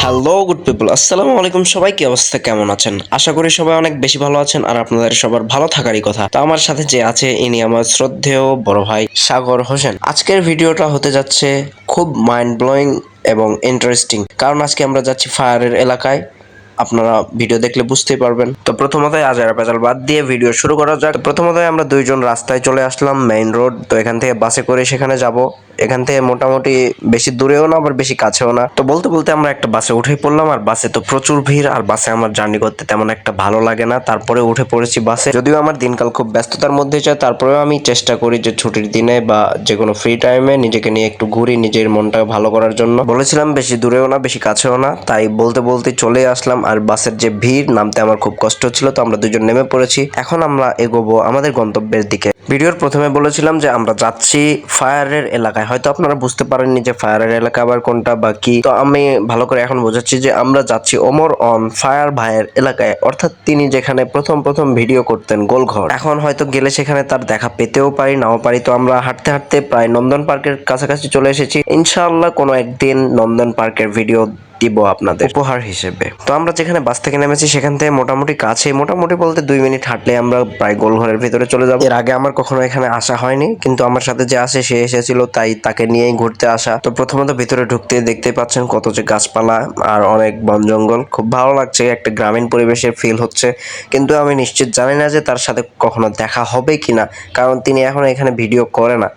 Hello good people, আসসালামু আলাইকুম। সবাই কি অবস্থা, কেমন আছেন? আশা করি সবাই অনেক বেশি ভালো আছেন আর আপনাদের সবার ভালো থাকারই কথা। তো আমার সাথে যে আছে ইনি আমার শ্রদ্ধেয় বড় ভাই সাগর হোসেন। আজকের ভিডিওটা হতে যাচ্ছে খুব মাইন্ড ব্লোয়িং এবং ইন্টারেস্টিং, কারণ আজকে আমরা যাচ্ছি ফায়ারের এলাকায়। আপনারা ভিডিও দেখলে বুঝতেই পারবেন। তো প্রথমতই আজারা পেঁচাল বাদ দিয়ে ভিডিও শুরু করা যাক। প্রথমতই আমরা দুইজন রাস্তায় চলে আসলাম, মেইন রোড। তো এখান থেকে বাসে করে সেখানে যাব। এখান থেকে মোটামুটি বেশি দূরেও না আবার বেশি কাছেও না। তো বলতে বলতে আমরা একটা বাসে উঠে পড়লাম, আর বাসে তো প্রচুর ভিড়, আর বাসে আমার জার্নি করতে তেমন একটা ভালো লাগে না। তারপরে উঠে পড়েছি বাসে। যদিও আমার দিনকাল খুব ব্যস্ততার মধ্যে যায়, তারপরেও আমি চেষ্টা করি যে ছুটির দিনে বা যে কোনো ফ্রি টাইমে নিজেকে নিয়ে একটু ঘুরি, নিজের মনটা ভালো করার জন্য। বলেছিলাম বেশি দূরেও না বেশি কাছেও না, তাই বলতে বলতে চলে আসলাম। আর বাসের যে ভিড়, নামতে আমার খুব কষ্ট হচ্ছিল, তো আমরা দুজন নেমে পড়েছি। এখন আমরা এগোবো আমাদের গন্তব্যের দিকে। ভিডিওর প্রথমে বলেছিলাম যে আমরা যাচ্ছি ফায়ারের এলাকায়। হয়তো আপনারা বুঝতে পারেননি যে ফায়ারের এলাকা আবার কোনটা বা কি। তো আমি ভালো করে এখন বোঝাচ্ছি যে আমরা যাচ্ছি ওমর অন ফায়ার ভাইয়ের এলাকায়, অর্থাৎ তিনি যেখানে প্রথম প্রথম ভিডিও করতেন, গোলঘর। এখন হয়তো গেলে সেখানে তার দেখা পেতেও পারি, নাও পারি। তো আমরা হাঁটতে হাঁটতে প্রায় নন্দন পার্কের কাছাকাছি চলে এসেছি। ইনশাআল্লাহ কোনো একদিন নন্দন পার্কের ভিডিও দিব আপনাদের উপহার হিসেবে। তো আমরা যেখানে বাস থেকে নেমেছি সেখান থেকে মোটামুটি কাছে, মোটামুটি বলতে 2 মিনিট হাঁটলে আমরা প্রায় গোলঘরের ভিতরে চলে যাব। এর আগে আমার কখনো এখানে আসা হয়নি, কিন্তু আমার সাথে যে আসে সে এসেছিল, তাই তাকে নিয়েই ঘুরতে আসা। তো প্রথমত ভিতরে ঢুকতে দেখতে পাচ্ছেন কত যে গাছপালা আর অনেক বন জঙ্গল। খুব ভালো লাগছে, একটা গ্রামীণ পরিবেশের ফিল হচ্ছে। কিন্তু আমি নিশ্চিত জানি না যে তার সাথে কখনো দেখা হবে কিনা, কারণ তিনি এখন এখানে ভিডিও করে না।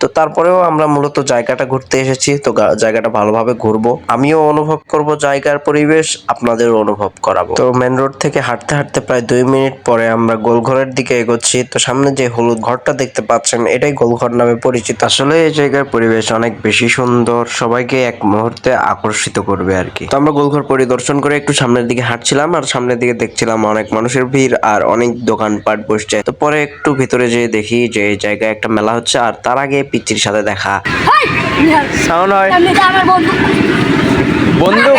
তো তারপরেও আমরা মূলত জায়গাটা ঘুরতে এসেছি, তো জায়গাটা ভালোভাবে ঘুরবো, আমিও অনুভব করব জায়গার পরিবেশ, আপনাদেরও অনুভব করাবো। তো মেন রোড থেকে হাঁটতে হাঁটতে প্রায় 2 মিনিট পরে আমরা গোলঘরের দিকে এগোচ্ছি। তো সামনে যে হলুদ ঘরটা দেখতে পাচ্ছেন, এটাই গোলঘর নামে পরিচিত। আসলে এই জায়গার পরিবেশ অনেক বেশি সুন্দর, সবাইকে এক মুহূর্তে আকর্ষিত করবে আর কি। তো আমরা গোলঘর পরিদর্শন করে একটু সামনের দিকে হাঁটছিলাম, আর সামনের দিকে দেখছিলাম অনেক মানুষের ভিড় আর অনেক দোকানপাট বসছে। তো পরে একটু ভিতরে যেয়ে দেখি যে এই জায়গায় একটা মেলা হচ্ছে, আর তার আগে পিচ্চির সাথে দেখা। সাউন্ড হয় বন্ধু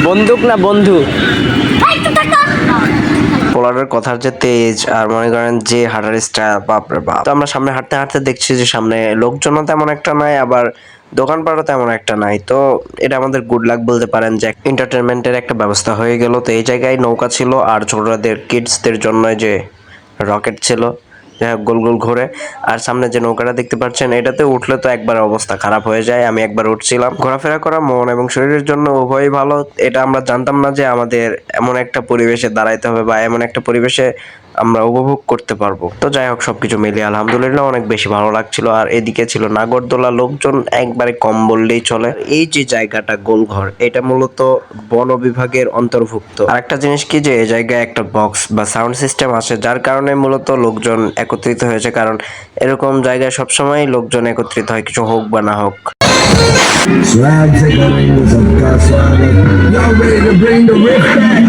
বন্দুক না বন্ধু। পোলারের কথার যে তেজ আর মনে করেন যে হাঁটার স্টাইল, বাপরে বাপ। তো আমরা সামনে হাঁটতে হাঁটতে দেখছি যে সামনে লোকজনও তেমন একটা নাই, আবার দোকানপাটও তেমন একটা নাই। তো এটা আমাদের গুড লাক বলতে পারেন, যে এন্টারটেনমেন্টের একটা ব্যবস্থা হয়ে গেল। তো এই জায়গায় নৌকা ছিল, আর ছোটদের কিডসদের জন্য যে রকেট ছিল, যাই হোক গোল গোল ঘুরে। আর সামনে যে নৌকাটা দেখতে পাচ্ছেন, এটাতে উঠলে তো একবার অবস্থা খারাপ হয়ে যায়। আমি একবার উঠছিলাম। ঘোরাফেরা করা মন এবং শরীরের জন্য উভয়ই ভালো। এটা আমরা জানতাম না যে আমাদের এমন একটা পরিবেশে দাঁড়াইতে হবে বা এমন একটা পরিবেশে আমরা উপভোগ করতে পারবো। তো যাই হোক, সবকিছু মিলিয়ে আলহামদুলিল্লাহ অনেক বেশি ভালো লাগছিল। আর এদিকে ছিল নাগরদোলা, লোকজন একবারে কম বললেই চলে। এই যে জায়গাটা গোলঘর, এটা মূলত বন বিভাগের অন্তর্ভুক্ত। আর একটা জিনিস কি, যে এই জায়গায় একটা বক্স বা সাউন্ড সিস্টেম আছে, যার কারণে মূলত লোকজন একত্রিত হয়েছে। কারণ এরকম জায়গায় সবসময় লোকজন একত্রিত হয়, কিছু হোক বা না হোক। Swag take a ring with some God swagger. Y'all ready to bring the rip back?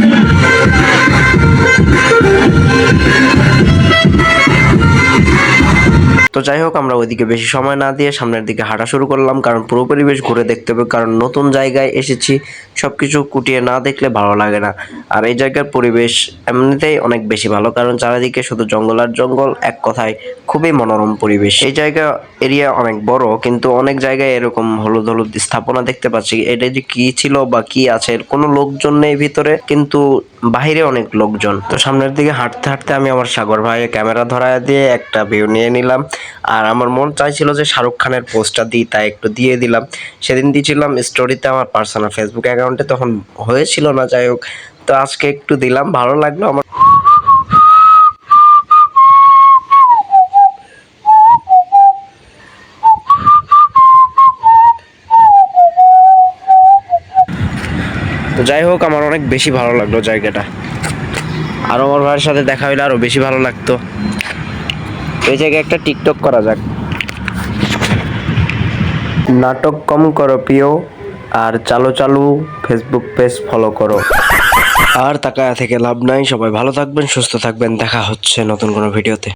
তো যাই হোক, আমরা ওইদিকে বেশি সময় না দিয়ে সামনের দিকে হাঁটা শুরু করলাম, কারণ পুরো পরিবেশ ঘুরে দেখতে হবে। কারণ নতুন জায়গায় এসেছি, সবকিছু কুটিয়ে না দেখলে ভালো লাগে না। আর এই জায়গার পরিবেশ এমনিতেই অনেক বেশি ভালো, কারণ চারিদিকে শুধু জঙ্গল আর জঙ্গল, এক কথায় খুবই মনোরম পরিবেশ। এই জায়গা এরিয়া অনেক বড়, কিন্তু অনেক জায়গায় এরকম হলুদ হলুদ স্থাপনা দেখতে পাচ্ছি। এটা যে কি ছিল বা কি আছে, কোনো লোকজন নেই ভিতরে, কিন্তু বাহিরে অনেক লোকজন। তো সামনের দিকে হাঁটতে হাঁটতে আমি আমার সাগর ভাইয়ের ক্যামেরা ধরায় দিয়ে একটা ভিউ নিয়ে নিলাম। আর আমার মন চাইছিল যে শাহরুখ খানের পোস্টটা দিই, তাই একটু দিয়ে দিলাম। সেদিন দিয়েছিলাম স্টোরিতে আমার পার্সোনাল ফেসবুক অ্যাকাউন্টে, তখন হয়েছিল না। যাই হোক, তো আজকে একটু দিলাম, ভালো লাগলো আমার। তো যাই হোক, আমার অনেক বেশি ভালো লাগলো জায়গাটা। আর আমার ভাইয়ের সাথে দেখা হইলে আরো বেশি ভালো লাগতো। এই জায়গায় একটা টিকটক করা যাক। নাটক কম করো প্রিয়, আর চালু চালু ফেসবুক পেজ ফলো করো। আর তাকায়া থেকে লাভ নাই। সবাই ভালো থাকবেন, সুস্থ থাকবেন, দেখা হচ্ছে নতুন কোনো ভিডিওতে।